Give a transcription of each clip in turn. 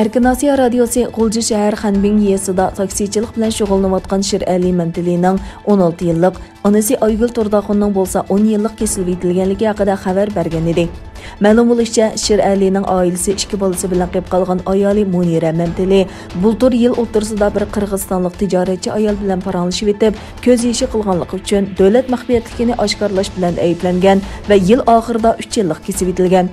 Erkin Asiya radiosi Gulji shahar Xanbing yesida taksichilik bilan shug'ullanayotgan Shirali Mەmtىلىنىڭ 16 yillik, onasi Aygul Turdaxonning bo'lsa 10 yillik kesilib yetilganligi haqida xabar bergan edi. Ma'lum bo'lishicha, Shiralining oilasi 2 bolasi bilan qolib qolgan ayoli Munira Mەmtىلى bultur yil o'rtasida bir qirg'izistonlik tijoratchi ayol bilan paranglashib etib, ko'z yeshi qilganligi uchun davlat maxfiyatligini oshkorlash bilan ayblangan va yil oxirida 3 yillik kesib yetilgan.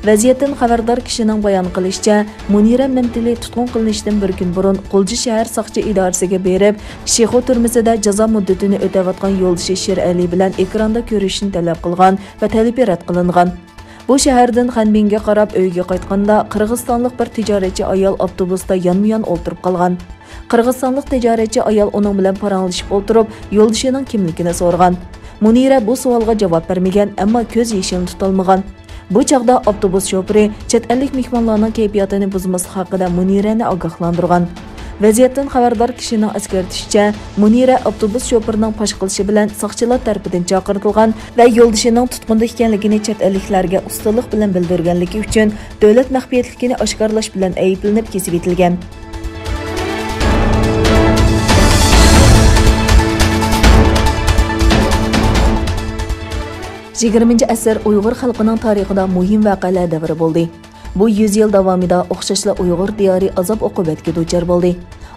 Vaziyatdan xabardor kishining bayon qilishicha, Mۇنىرە مەمتىلى tutqun qilinishidan bir kun burun Gulji shahar soqchi idorasiga berib, Shexo turmasida jazo muddatini o'tayotgan yo'ldoshi Shirali bilan ekranda ko'rishni talab qilgan va talabi rad qilingan. Bu shahardan Xanbingga qarab uyga qaytganda qirg'izistonlik bir tijoratchi ayol avtobusda yonma-yon o'ltirib qolgan. Qirg'izistonlik tijoratchi ayol uning bilan paranglashib o'ltirib, yo'ldoshining kimligini so'ragan. Mۇنىرە bu savolga javob bermagan, ammo ko'z yeshini tutolmagan. Bu chaqda avtobus şoförü çet'ellik mehmonlarning kayfiyatini buzmaslik haqida Mۇنىرەni ogohlantirgan. Vaziyatdan xabardor kishining eskartishicha, Mۇنىرە avtobus şoförüning fosh qilishi bilan soqchilar tarafidan chaqirtilgan va yo'ldoshining tutqunda ekanligini çet'elliklarga ustalik bilan bildirganligi uchun davlat maxfiyatligini oshkorlash bilan ayblanib kesib etilgan. 20 asr Uyg'ur xalqining tarixida muhim voqealar davri bo'ldi. Bu 100 yil davomida o'xshashla Uyg'ur diyori azob oqibatga duchor bo'ldi.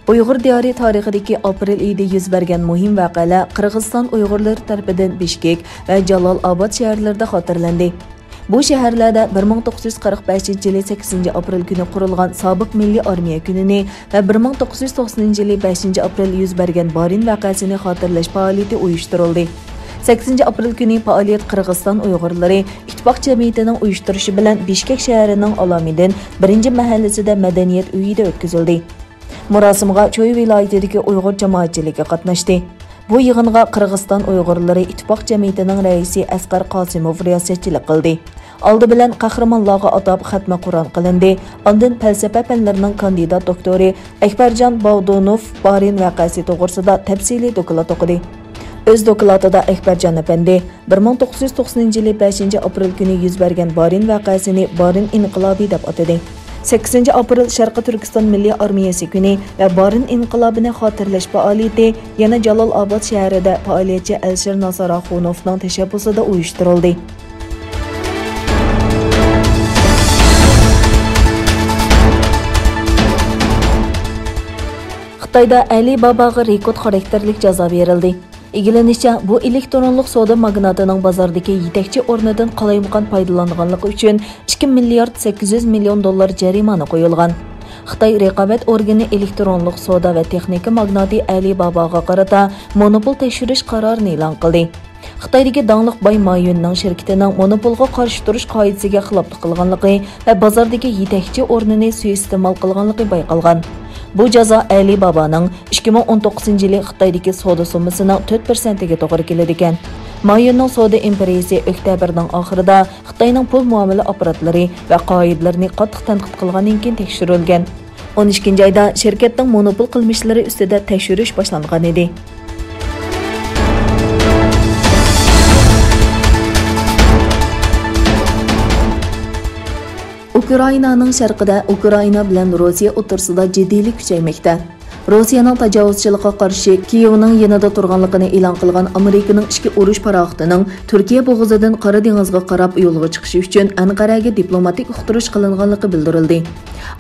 Uyg'ur diyori tarixidagi aprel oyida yuz bergan muhim voqealar Qirg'iziston Uyg'urlari tomonidan Bishkek va Jalolobod shaharlarida xotirlandi. Bu shaharlarda 1945-yili 8 aprel kuni qurilgan sobiq milliy armiya kunini va 1990-yili 5 aprel yuz bergan bariN voqeasini xotirlash faoliyati uyushtirildi. 8 aprel kuni faoliyat Qirg'iziston Uyg'urlari ittifoq jamiyatining uyushtirishi bilan Bishkek shahrining Alamidan 1-mahallasida madaniyat uyida o'tkazildi. Murosimga Cho'y viloyatidagi Uyg'ur jamoatchiligi qatnashdi. Bu yig'inga Qirg'iziston Uyg'urlari ittifoq jamiyatining raisi Asqar Qosimov riyosatchilik qildi. Oldi bilan qahramonlarga atab xatma Qur'on qilindi. Ondan falsafa fanlarining kandidat doktori Akbarjon Bog'donov bariN voqeasi to'g'risida tafsiliy doklad o'qidi. Öz dokladida Akbarjon efendi 1990-yili 5 aprel kuni yuz bergan bariN voqeasini bariN İnqılabiy deb atadi. 8 aprel Şərqi Türkistan Milliy Armiyəsi kuni va bariN inqilobini xotirlash faoliyati yana Jalolobod shahrida faoliyatchi Əlşir Nasaraxonovning tashabbusida uyushtirildi. Xitoyda Ali Babaga rekord xarakterlik jazo berildi. İgilənişçə, bu elektronluq savdo magnatining bozordagi yetakchi o'rnidan qalaymaqon foydalanganligi uchun 2 milliard 800 million dollar jarimani qo'yilgan. Xitoy raqobat organi elektronluq savdo va texnika magnati Ali Babaga qarata monopol tekshirish qarorini e'lon qildi. Xitoydagi dangliq Bay Mayunning shirkatining monopolga qarshi turish qoidasiga xiloflik qilganligi va bozordagi yetakchi o'rnini suiiste'mol qilganligi bayqalgan. Bu jazo Ali Babaning 2019-yili Xitoydagi savdo summasining 4%ga to'g'ri keladi ekan. Mayunning savdo imperiyasi oktyabrning oxirida Xitoyning pul muomala apparatlari va qoidalarini qattiq tanqid qilgandan keyin tekshirilgan. 12-oyda shirkatning monopol qilmishlari ustida tekshirish boshlangan edi. Ukraynaning sharqida Ukraina bilan Rossiya o'rtasida jiddiylik kuchaymoqda. Rossiyaning tajovuzchiligiga qarshi Kiyevning yanada turganligini e'lon qilgan Amerikaning ichki urush paraxotining Turkiya bo'g'izidan Qora dengizga qarab yo'lga chiqishi uchun Anqaraga diplomatik uqtirish qilinganligi bildirildi.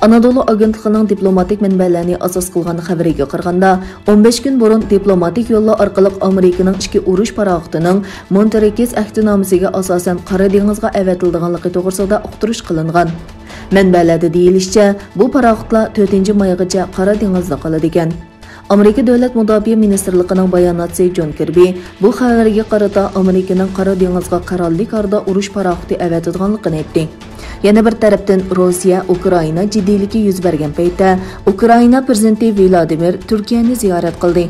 Anadolu agentligining diplomatik manbalarni asos qilgan xabariga qaraganda, 15 kun burun diplomatik yo'llar orqali Amerikaning ichki urush paraxotining Monterekis ahdinomasiga asosan Qora dengizga avatilganligi to'g'risida uqtirish qilingan. Manbalarda deyilishicha, bu paraxotlar 4-maygacha Qora dengizda qoladi ekan. Amerika Davlat Mudofaa Ministrligining bayonotchisi John Kirby bu xabarga qarata Amerikaning Qora dengizga qurollik holda urush paraxoti avatadiganligini aytdi. Yana bir tarafdan Rossiya Ukraina jiddiyligi yuz bergan paytda Ukraina prezidenti Vladimir Turkiyani ziyorat qildi.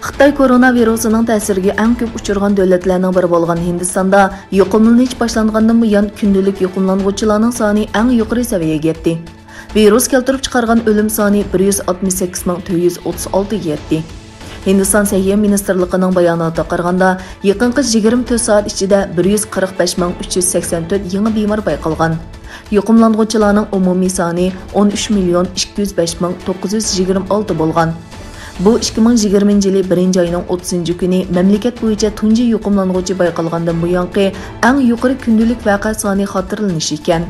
Xitoy koronavirusining ta'siriga eng ko'p uchirgan davlatlarning biri bo'lgan Hindistonda yuqumlanish boshlangandan buyon kundalik yuqumlanuvchilarning soni eng yuqori saviyaga yetdi. Virus keltirib chiqargan o'lim soni 168.436 ga yetdi. Hindiston Səhiyyə Ministerliğinin bayanatına qaraganda, yaqinqi 24 soat ichida 145.384 yangi bemor bayqalgan. Yuqumlanğuvchilarning umumiy soni 13.205.926 bo'lgan. Bu 2020 yılı 1. ayının 30. günü memleket boyunca tunji yuqumlanğuvchi bayqalgandan bu yanqi eng yuqori kundalik vaqa soni xotirlanishi ekan.